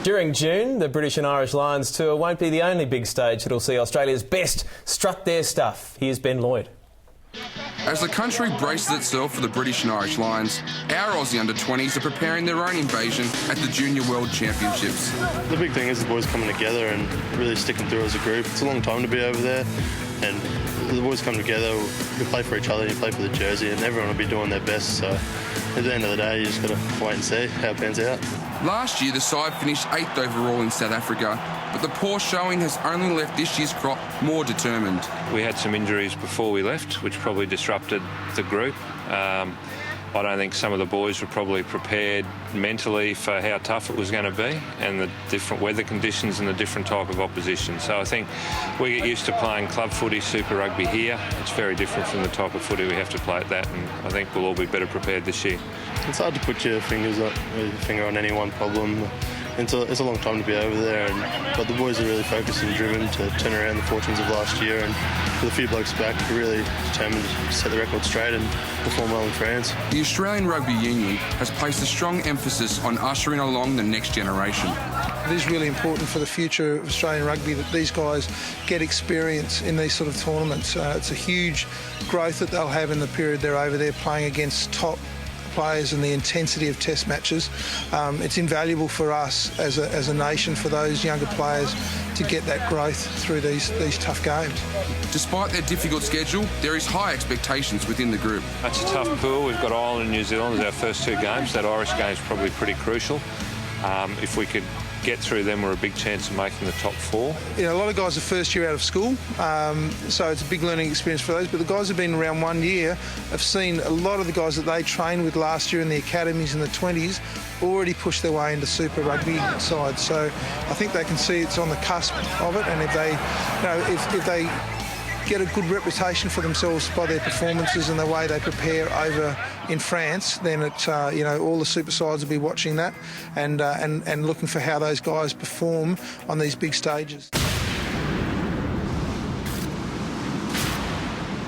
During June, the British and Irish Lions tour won't be the only big stage that'll see Australia's best strut their stuff. Here's Ben Lloyd. As the country braces itself for the British and Irish Lions, our Aussie under-20s are preparing their own invasion at the Junior World Championships. The big thing is the boys coming together and really sticking through as a group. It's a long time to be over there, and the boys come together, you play for each other, you play for the jersey, and everyone will be doing their best. So at the end of the day, you just got to wait and see how it pans out. Last year, the side finished 8th overall in South Africa, but the poor showing has only left this year's crop more determined. We had some injuries before we left, which probably disrupted the group. I don't think some of the boys were probably prepared mentally for how tough it was going to be and the different weather conditions and the different type of opposition. So I think we get used to playing club footy, Super Rugby here. It's very different from the type of footy we have to play at that, and I think we'll all be better prepared this year. It's hard to put your finger on any one problem. It's a long time to be over there, but the boys are really focused and driven to turn around the fortunes of last year, and with a few blokes back, are really determined to set the record straight and perform well in France. The Australian Rugby Union has placed a strong emphasis on ushering along the next generation. It is really important for the future of Australian rugby that these guys get experience in these sort of tournaments. It's a huge growth that they'll have in the period they're over there playing against top players and the intensity of test matches. It's invaluable for us as a nation, for those younger players to get that growth through these tough games. Despite their difficult schedule, there is high expectations within the group. It's a tough pool. We've got Ireland and New Zealand as our first two games. That Irish game is probably pretty crucial. If we could get through them, we're a big chance of making the top four. You know, a lot of guys are first year out of school, so it's a big learning experience for those, but the guys who've been around 1 year have seen a lot of the guys that they trained with last year in the academies in the 20s already push their way into Super Rugby side. So I think they can see it's on the cusp of it, and if they, if they get a good reputation for themselves by their performances and the way they prepare over in France, then it, all the super sides will be watching that and looking for how those guys perform on these big stages.